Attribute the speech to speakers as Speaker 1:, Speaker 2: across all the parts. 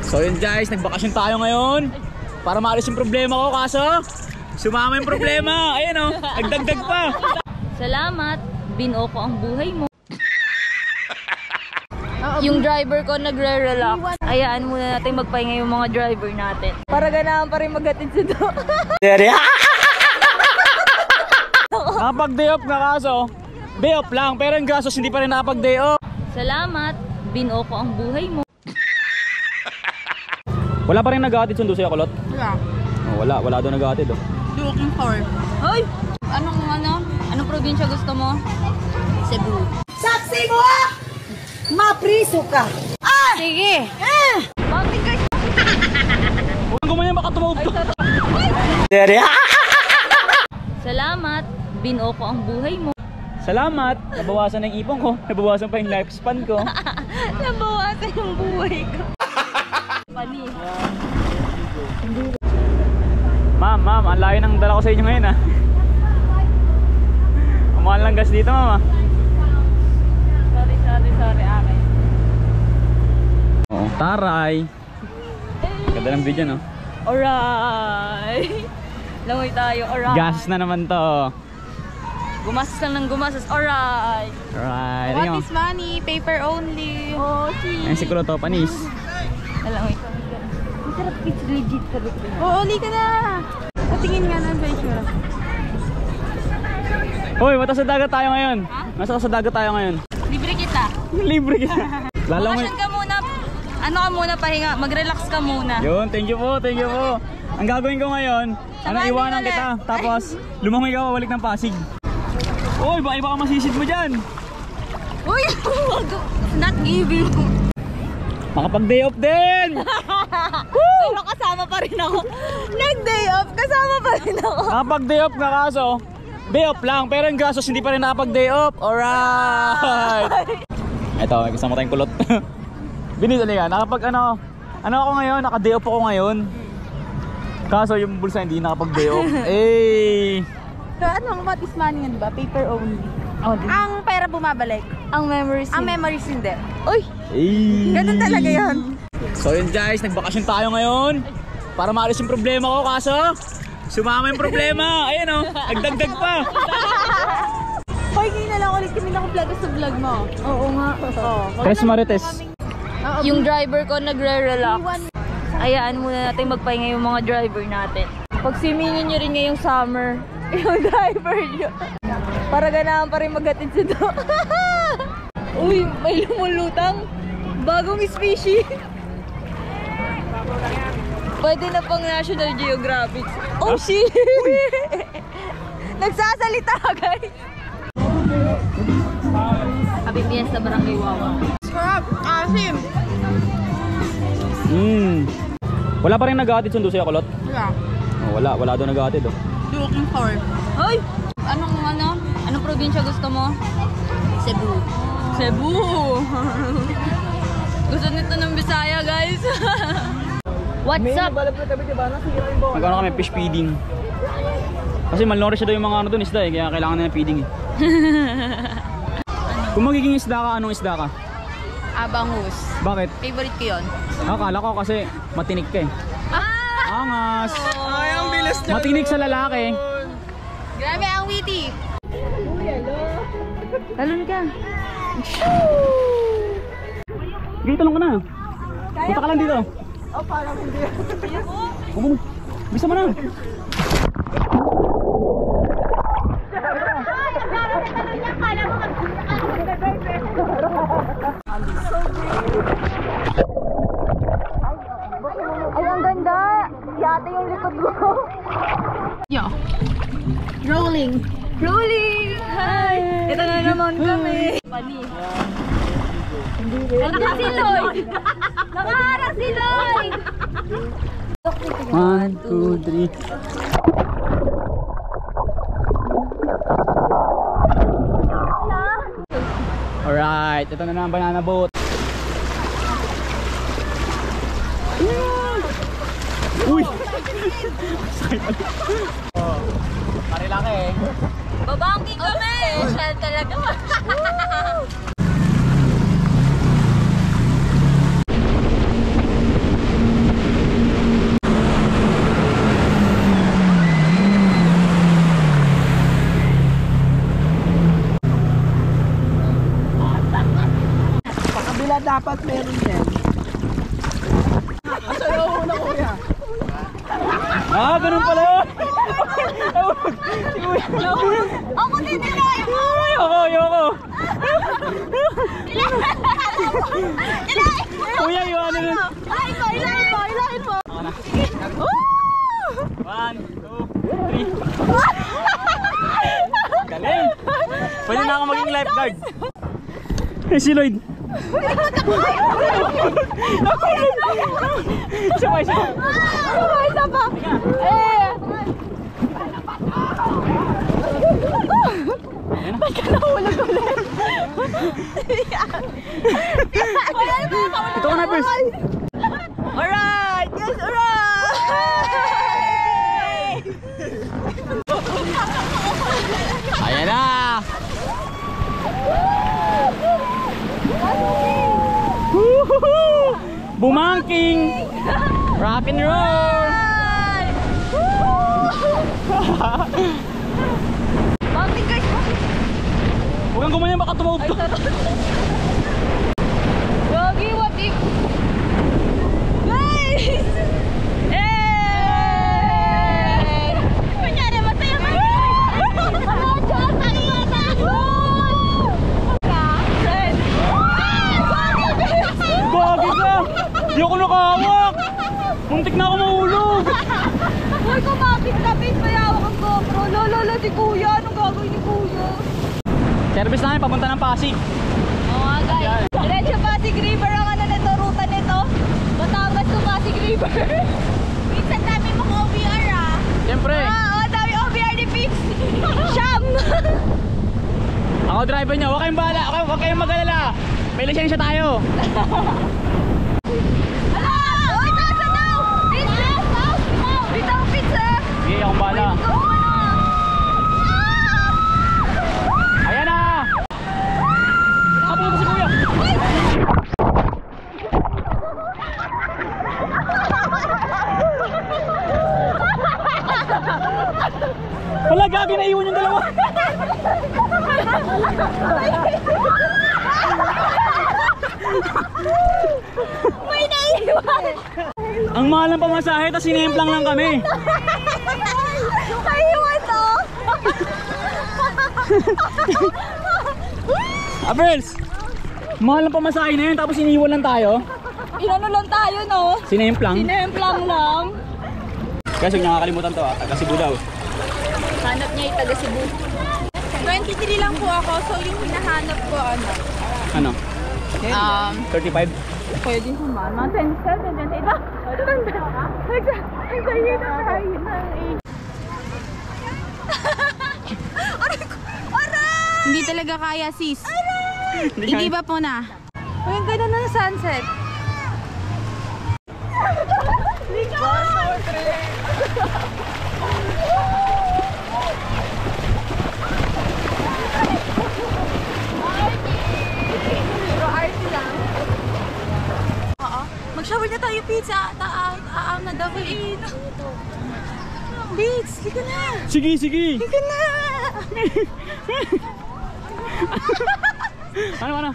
Speaker 1: So yun guys, nagbakasyon tayo ngayon para maalis yung problema ko, kaso sumama yung problema. Ayan o, nagdagdag pa.
Speaker 2: Salamat, binuo ko ang buhay mo. Yung driver ko nagre-relax. Ayaan muna natin magpahinga yung mga driver natin. Para ganahan pa rin maghatid sa do.
Speaker 1: Nakapag-day off na, kaso day off lang, pero yung gastos hindi pa rin nakapag-day off.
Speaker 2: Salamat, binuo ko ang buhay mo.
Speaker 1: Wala pa rin nag-aatid sundo sa'yo, Kulot?
Speaker 3: Wala.
Speaker 1: Oh, wala daw nag-aatid oh.
Speaker 3: Looking for.
Speaker 2: Hoy! Anong probinsya gusto mo?
Speaker 3: Cebu.
Speaker 4: Saksi mo ah! Mapriso ka!
Speaker 2: Ah! Sige! Bakit guys?
Speaker 1: Huwag gumanyan, baka tumawag to.
Speaker 2: Salamat, binuo ko ang buhay mo.
Speaker 1: Salamat, nabawasan na yung ipon ko, nabawasan pa yung lifespan ko.
Speaker 2: Nabawasan yung buhay ko. Pani.
Speaker 1: Ma'am, ang layo ng dala ko sa inyo ngayon ah. Ang mahal ng gas dito, ma'am ah.
Speaker 2: Sorry, akin.
Speaker 1: Oo, taray. Ganda ng video, no?
Speaker 2: Alright! Langoy tayo, alright!
Speaker 1: Gas na naman to.
Speaker 2: Gumastos lang ng gumastos, alright!
Speaker 1: Alright,
Speaker 3: What
Speaker 1: ayun.
Speaker 3: is money? Paper only.
Speaker 2: Oh,
Speaker 1: Ayun si Kuloto, panis.
Speaker 2: Langoy tayo. Masarap, it's legit sa likod.
Speaker 3: Oo, uli ka na. Patingin nga ng picture.
Speaker 1: Hoy, mata sa dagat tayo ngayon. Nasa sa dagat tayo ngayon.
Speaker 2: Libre kita.
Speaker 1: Libre kita. Lalangoy.
Speaker 2: Bakasyon ka muna. Ano ka muna, pahinga. Mag-relax ka muna.
Speaker 1: Yun, thank you po. Ang gagawin ko ngayon, iwanan kita. Tapos, lumangoy ka, balik ng Pasig. Uy, baka masisid mo dyan.
Speaker 2: Uy! Not giving.
Speaker 1: Makapag-day off din.
Speaker 2: Pero kasama pa rin ako. Nag-day off, kasama pa rin ako.
Speaker 1: Nakapag-day off na, kaso day off lang, pero yung gastos hindi pa rin nakapag-day off. Alright. Ito, may kasama tayong Kulot. Binili ka, nakapag ano ako ngayon, naka-day off ako ngayon. Kaso yung bulsa hindi nakapag-day off. Eh.
Speaker 3: So, ano, what is money nga ba? Paper only.
Speaker 2: Oh,
Speaker 3: Ang pera bumabalik.
Speaker 2: ang memories.
Speaker 3: Ang memories hindi.
Speaker 2: Uy!
Speaker 3: Ganun talaga yun.
Speaker 1: So yun guys, nagbakasyon tayo ngayon para maalis yung problema ko, kaso sumama yung problema. Ayan o, nagdagdag pa.
Speaker 3: Hoy, ngayon na lang ulit kami naka-vlog sa vlog mo.
Speaker 2: Oo nga.
Speaker 1: Tres Marites.
Speaker 2: Yung driver ko nagre-relax. Ayaan muna natin magpahinga yung mga driver natin. Pagsimingin nyo rin ngayong summer, yung driver nyo. Para ganahan pa rin maghatid sa do. Uy, may lumulutang. Bagong species. Pwede na pang National Geographic. Oh shit! Nagsasalita guys. Happy Fiesta Barangay Wawa.
Speaker 3: Sarap! Asim!
Speaker 1: Wala pa rin nag-aatid sundo sa'yo, Kulot?
Speaker 3: Wala.
Speaker 1: Oh, wala daw nag-aatid oh.
Speaker 3: Looking for.
Speaker 2: Hoy! Anong probinsya gusto mo?
Speaker 3: Cebu.
Speaker 2: Cebu! Gusto nito ng Bisaya, guys. What's up?
Speaker 1: Magkano kami fish feeding. Kasi malnourished daw yung mga ano doon, isda eh, kaya kailangan na ng feeding eh. Kung magiging isda ka, anong isda ka?
Speaker 3: Abangus.
Speaker 1: Bakit?
Speaker 3: Favorite ko yun.
Speaker 1: Akala ko kasi matinik ka eh. Angas!
Speaker 3: Ay, ang bilis niya.
Speaker 1: Matinik sa lalaki.
Speaker 3: Grabe, ang witty.
Speaker 2: Talon ka.
Speaker 1: Sige, talong ka na. Punta ka lang dito.
Speaker 3: Oh, parang hindi.
Speaker 1: Bisa mo na.
Speaker 2: Ay, ang ganda. Yate yung likod ko.
Speaker 3: Yo. Rolling.
Speaker 2: Rolling! Hi! Ito na naman kami. Pani. Nakaharang si Lloyd! Nakaharang si Lloyd!
Speaker 1: 1, 2, 3. Alright, ito na ang banana boat. Uy! Marilaki eh.
Speaker 2: Babangking kami! Shell talaga.
Speaker 1: 1, 2, 3. Galing! Pwede na ako maging lifeguard. Eh, si Lloyd. Isa pa, isa pa.
Speaker 2: Isa pa. Eh. Ba't ka nahulog ulit?
Speaker 1: Ito ka na, Pers.
Speaker 2: Alright! Yes, alright!
Speaker 1: Ayan na! Bumangking! Rock and roll!
Speaker 2: Bakit guys?
Speaker 1: Huwag kang gumanyan, baka tumawag to.
Speaker 2: Yogi, what if? Guys! Eh! Kunyari, masaya ka!
Speaker 1: Gagi ka! Di ako nakahawak! Muntik na ako mahulog!
Speaker 2: Uy, kumapit-lapit, mayawak ang GoPro. Lolo, si Kuya. Anong gagawin ni Kuya?
Speaker 1: Service namin, papunta ng Pasig.
Speaker 2: Oo nga guys. Diretso Pasig River ang ano nito, ruta nito. Batangas to Pasig River. Minsan dami mga OBR ah.
Speaker 1: Siyempre,
Speaker 2: Dami OBR ni Pips. Siyam.
Speaker 1: ako driver niya. Huwag kayong bahala, huwag kayong mag-alala. May lisensya tayo.
Speaker 2: Ala! Uy, tasa daw! Bitaw pizza!
Speaker 1: Sige, akong bahala. Ayan na! Kapag si Kuya! Wala, gagi, naiwan yung dalawa.
Speaker 2: May naiwan!
Speaker 1: Ang mahal ng pamasahe, tapos sinemplang lang kami.
Speaker 2: Naiwan to!
Speaker 1: Abels! Mahal ng pamasahe na yun, tapos iniwan lang tayo.
Speaker 2: Inano lang tayo, no?
Speaker 1: Sinemplang.
Speaker 2: Sinemplang lang.
Speaker 1: Kasi huwag nakakalimutan to, taga Cebu daw.
Speaker 2: Hanap niya yung taga Cebu.
Speaker 3: 23 lang po ako, so yung hinahanap ko ano?
Speaker 1: Ano? 35?
Speaker 3: Pwede naman. Mga 27, 28. Nagsayin na tayo ng age. Hindi talaga kaya sis. Hindi ba po na? Uy, ang ganda ng sunset. Mag-shower na tayo, pizza. Taang na daw eh. Beats, lika na.
Speaker 1: Sige, sige!
Speaker 3: Lika na.
Speaker 1: Ano?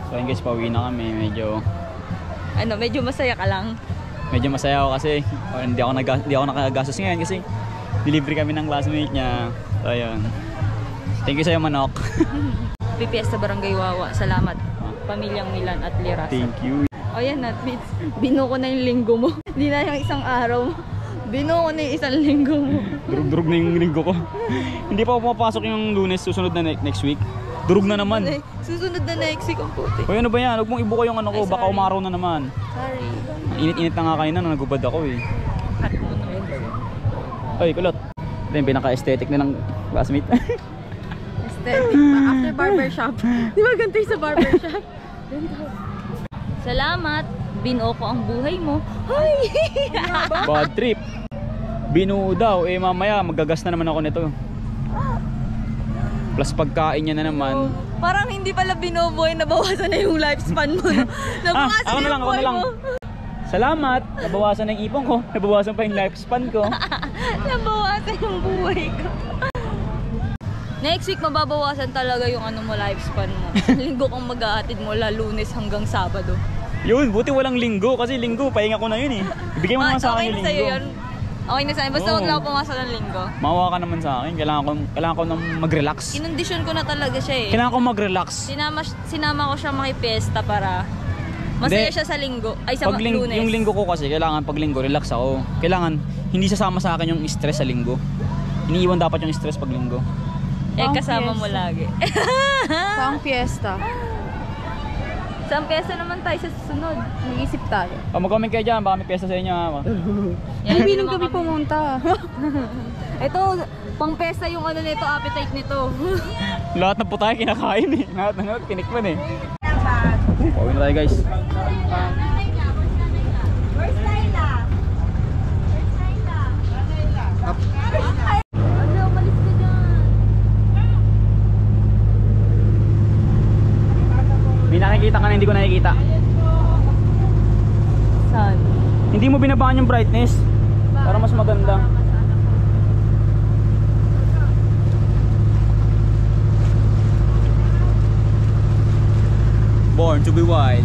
Speaker 1: So ayun guys, pauwi na kami.
Speaker 2: Medyo masaya ka lang.
Speaker 1: Medyo masaya ako kasi hindi ako nakagastos ngayon kasi delivery kami ng classmate niya. So ayun. Thank you sa'yo, Manok.
Speaker 2: PPS sa Barangay Wawa. Salamat. Pamilyang Milan at Liras.
Speaker 1: Thank you.
Speaker 2: O yan, Natbits. Binuo ko na yung linggo mo. Hindi na yung isang araw. Binuo ko na yung isang linggo mo.
Speaker 1: Durug-durug na yung linggo ko. Hindi pa ako pumapasok yung Lunes, susunod na next week. Durug na naman.
Speaker 2: Susunod na next week ang puti.
Speaker 1: Hoy, ano ba yan? Huwag mong ibuka yung ano ko,
Speaker 2: Ay,
Speaker 1: baka
Speaker 2: sorry.
Speaker 1: umaraw na naman.
Speaker 2: Sorry.
Speaker 1: Init-init na nga kanina, nagubad ako eh.
Speaker 2: Cut mo na yun.
Speaker 1: Oy, kulot. Ito yung pinaka-aesthetic na ng classmate.
Speaker 3: Aesthetic pa. After barbershop. Di ba ganito yung sa barbershop?
Speaker 2: Salamat. Binuo ko ang buhay mo. Ay!
Speaker 1: Bad trip. Binuo daw, eh mamaya magagas na naman ako nito. Plus pagkain niya na naman.
Speaker 2: Parang hindi pala binubuhay, nabawasan na yung lifespan mo. No? Nabawasan
Speaker 1: ako na lang, ako na lang. Salamat, nabawasan na yung ipon ko. Nabawasan pa yung lifespan ko.
Speaker 2: Nabawasan yung buhay ko. Next week, mababawasan talaga yung ano mo, lifespan mo. Linggo kang mag-aatid mula Lunes hanggang Sabado.
Speaker 1: Yun, buti walang linggo. Kasi linggo, pahinga ko na yun eh. Ibigay mo naman sa akin yung
Speaker 2: Okay na sa'yo
Speaker 1: linggo.
Speaker 2: yun. Okay na sa'yo. Basta
Speaker 1: Oo.
Speaker 2: huwag lang ako pumasok ng linggo.
Speaker 1: Mawa ka naman sa akin. Kailangan ko nang mag-relax.
Speaker 2: Kinondisyon ko na talaga siya eh.
Speaker 1: Kailangan ko mag-relax.
Speaker 2: Sinama ko siya makipiesta para Masaya
Speaker 1: Hindi.
Speaker 2: siya sa linggo. Ay, sa Lunes.
Speaker 1: Yung linggo ko kasi, kailangan pag linggo, relax ako. Kailangan, hindi sasama sa akin yung stress sa linggo. Iniiwan dapat yung stress pag linggo.
Speaker 2: Kasama mo lagi.
Speaker 3: Pang fiesta.
Speaker 2: Saan pesa naman tayo sa susunod?
Speaker 3: Mag-isip tayo.
Speaker 1: Mag-comment kayo dyan, baka may piyesta sa inyo. Ha?
Speaker 2: Yan,
Speaker 3: Hindi
Speaker 2: naman
Speaker 3: kami pumunta.
Speaker 2: Ito, pang pesa yung ano nito, appetite nito.
Speaker 1: Lahat na po tayo kinakain eh. Lahat na tinikman eh. Pauwi na tayo guys.
Speaker 4: Where's Laila?
Speaker 2: Ano, umalis ka dyan.
Speaker 1: May nakikita ka na hindi ko nakikita.
Speaker 2: Saan?
Speaker 1: Hindi mo binabaan yung brightness para mas maganda. Born to be wild.